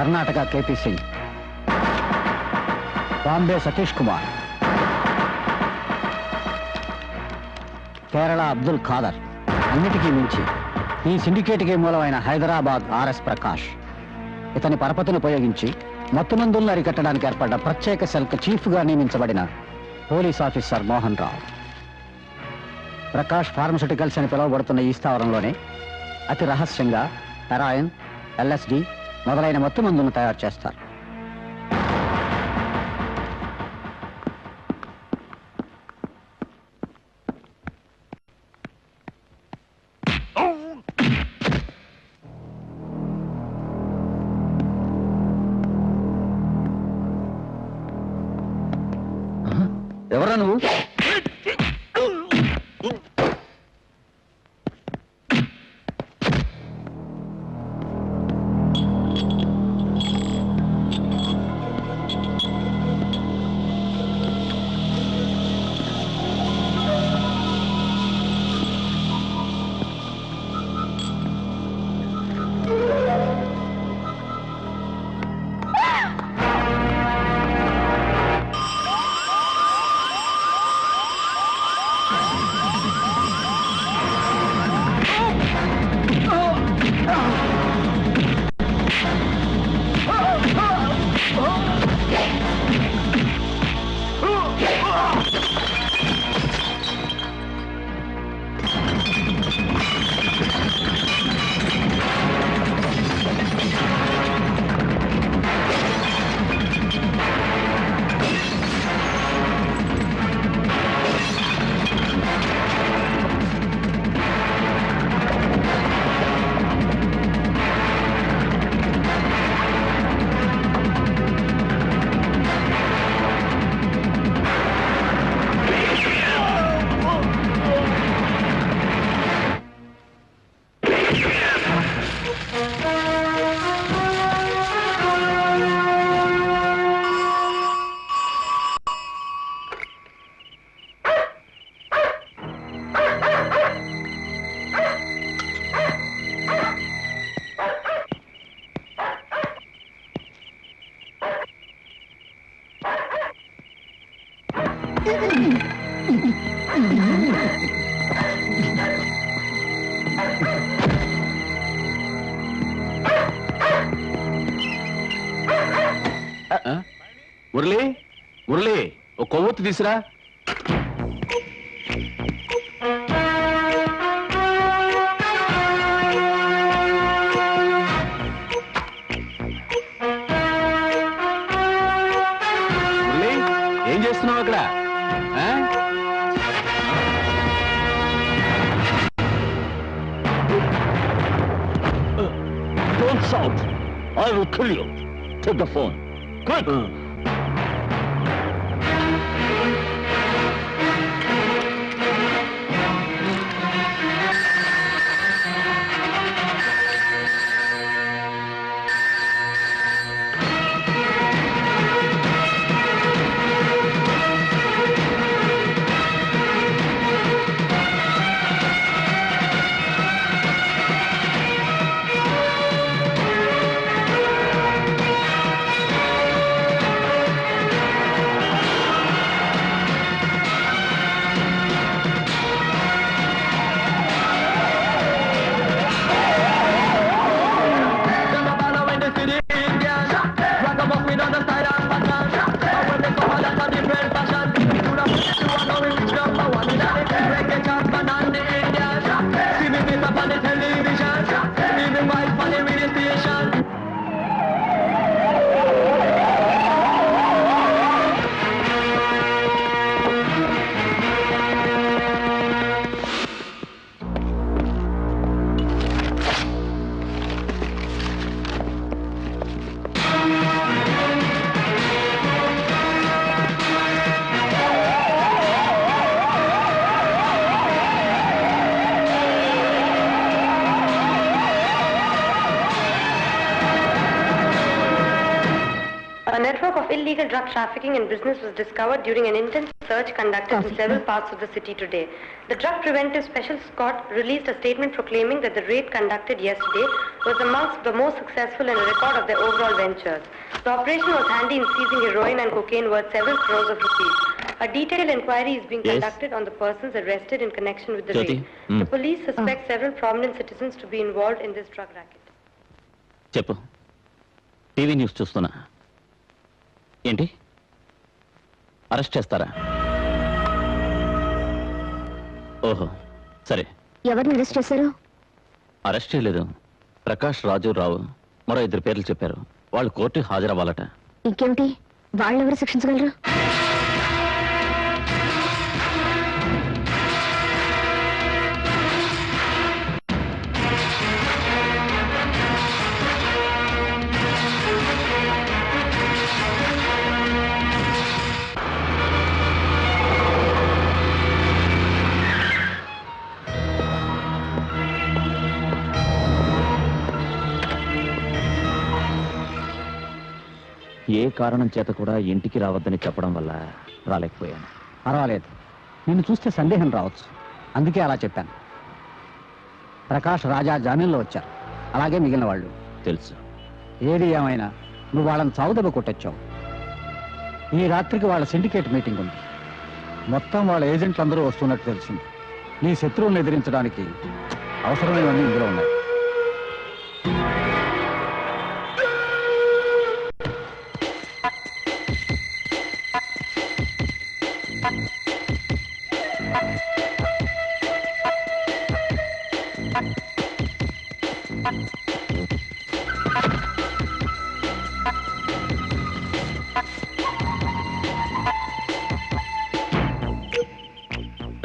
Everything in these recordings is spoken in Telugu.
కర్ణాటక కేపీ సింగ్, బాంబే సతీష్ కుమార్, కేరళ అబ్దుల్ ఖాదర్, అన్నిటికీ మించి ఈ సిండికేట్కి మూలమైన హైదరాబాద్ ఆర్ఎస్ ప్రకాష్. ఇతని పరపతిని ఉపయోగించి మత్తుమందులను అరికట్టడానికి ఏర్పడ్డ ప్రత్యేక సెల్కు చీఫ్గా నియమించబడిన police officer Mohan Rao. Prakash pharmaceuticals అని పిలువబడుతున్న ఈ స్థావరంలోనే అతి రహస్యంగా హెరాయిన్, LSD మొదలైన మత్తుమందులను తయారు చేస్తారు. ఎవరా నువ్వు? మురళి, మురళి, ఓ కొవ్వొత్తి తీసురా. మురళి, ఏం చేస్తున్నావు అక్కడ? Don't shout. I will kill you. Take the phone. Quick! A network of illegal drug trafficking and business was discovered during an intense search conducted in several parts of the city today. The Drug Preventive Special Squad released a statement proclaiming that the raid conducted yesterday was amongst the most successful in a record of their overall ventures. The operation was handy in seizing heroin and cocaine worth several crores of rupees. A detailed inquiry is being conducted on the persons arrested in connection with the raid. The police suspect several prominent citizens to be involved in this drug racket. చెప్పు. టీవీ న్యూస్ చూస్తున్నా. ఏంటి? అరెస్ట్ చేస్తారా? ఓహో, సరే. ఎవరిని అరెస్ట్ చేశారు? అరెస్ట్ చేయలేదు. ప్రకాష్, రాజు, రావు మరో 2 పేర్లు చెప్పారు. వాళ్ళు కోర్టుకి హాజరవ్వాలట. ఇంకేమిటి? వాళ్ళెవరు శిక్షించగలరు? ఏ కారణం చేత కూడా ఇంటికి రావద్దని చెప్పడం వల్ల రాలేకపోయాను. పర్వాలేదు, నిన్ను చూస్తే సందేహం రావచ్చు, అందుకే అలా చెప్పాను. ప్రకాష్, రాజా జామీన్లో వచ్చారు, అలాగే మిగిలిన వాళ్ళు. తెలుసు. ఏది ఏమైనా నువ్వు వాళ్ళని చావుదెబ్బ కొట్టొచ్చావు. ఈ రాత్రికి వాళ్ళ సిండికేట్ మీటింగ్ ఉంది. మొత్తం వాళ్ళ ఏజెంట్లందరూ వస్తున్నట్టు తెలిసింది. నీ శత్రువులను ఎదిరించడానికి అవసరమైనవన్నీ ఇందులో ఉన్నాయి.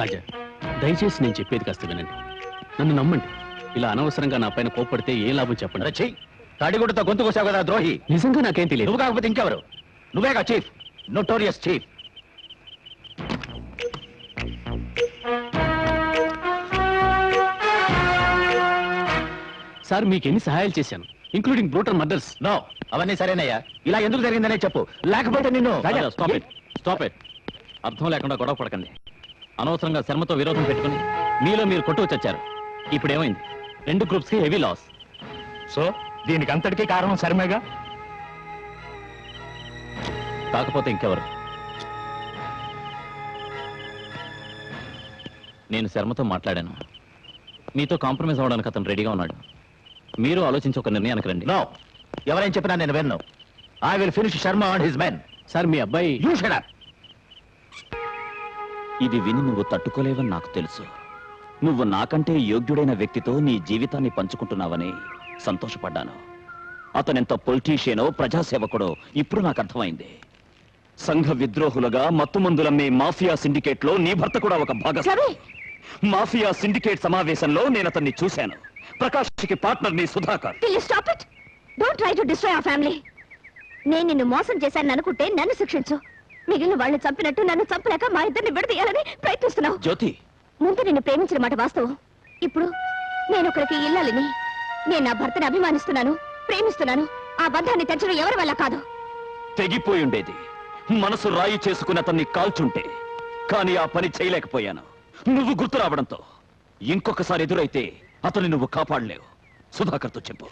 రాజా, దయచేసి నేను చెప్పేది కాస్త వినండి. నన్ను నమ్మండి. ఇలా అనవసరంగా నా పైన కోప్పడితే ఏ లాభం చెప్పండి. చెయ్యి. తాడిగుడ్డతో గొంతు కోసావు కదా ద్రోహి. నిజంగా నాకేం తెలియదు. నువ్వు కాకపోతే ఇంకెవరు? నువ్వేగా చీఫ్, నోటోరియస్ చీఫ్. సార్, మీకు ఎన్ని సహాయాలు చేశాను, ఇంక్లూడింగ్ బ్రూటల్ మర్డర్స్. నో, అవన్నీ సరేనయ్యా. ఇలా ఎందుకు జరిగిందనే చెప్పు, లేకపోతే నిన్ను. Stop it. అర్థం లేకుండా గొడవ పడకండి. అనవసరంగా శర్మతో విరోధం పెట్టుకుని మీలో మీరు కొట్టుకు వచ్చారు. ఇప్పుడు ఏమైంది? 2 గ్రూప్స్ కి హెవీ లాస్. సో దీనికి అంతటికీ కారణం శర్మేగా. కాకపోతే ఇంకెవరు? నేను శర్మతో మాట్లాడాను. మీతో కాంప్రమైజ్ అవ్వడానికి అతను రెడీగా ఉన్నాడు. మీరు ఆలోచించి ఒక నిర్ణయానికి రండి. నో, ఎవరైనా చెప్పినా నేను విన్ను. I will finish Sharma and his men. Sir, మీ అబ్బాయి. You shut up. ఇది విని నువ్వు తట్టుకోలేవని నాకు తెలుసు. నువ్వు నాకంటే యోగ్యుడైన వ్యక్తితో నీ జీవితాన్ని పంచుకుంటున్నావని సంతోషపడ్డాను. అతనెంత పొలిటీషియనో, ప్రజాసేవకుడో ఇప్పుడు నాకు అర్థమైంది. సంఘ విద్రోహులుగా మత్తుమందులమ్మే మాఫియా సిండికేట్ లో నీ భర్త కూడా ఒక భాగస్వామి. మాఫియా సిండికేట్ సమావేశంలో నేను అతన్ని చూశాను. ప్రకాష్ కి పార్ట్నర్ ని సుధాకర్. నేను నిన్ను మోసం చేశాను అనుకుంటే నన్ను శిక్షించు. మిగిలిన వాళ్ళు చంపినట్టు నన్ను చంపలేక మా ఇద్దరిని విడదీయాలని ప్రయత్నిస్తున్నావు. జ్యోతి, ముందు నిన్ను ప్రేమించిన మాట వాస్తవం. ఇప్పుడు నేను ఒకరికి ఇల్లాలని. నేను నా భర్తని అభిమానిస్తున్నాను, ప్రేమిస్తున్నాను. ఆ బంధాన్ని తెంచడం ఎవరి వల్ల కాదు. తెగిపోయుండేది. మనసు రాయి చేసుకుని అతన్ని కాల్చుంటే, కానీ ఆ పని చేయలేకపోయాను. నువ్వు గుర్తు రావడంతో. ఇంకొకసారి ఎదురైతే అతన్ని నువ్వు కాపాడలేవు. సుధాకర్తో చెప్పు.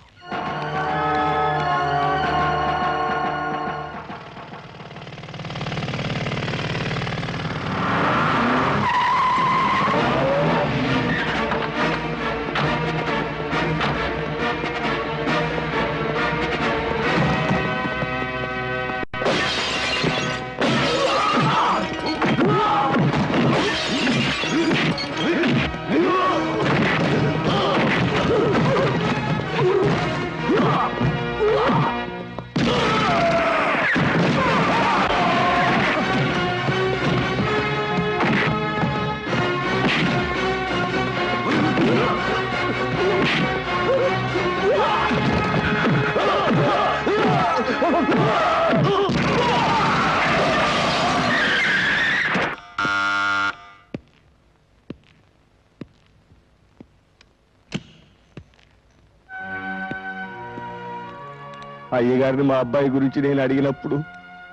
అయ్యగారిని మా అబ్బాయి గురించి నేను అడిగినప్పుడు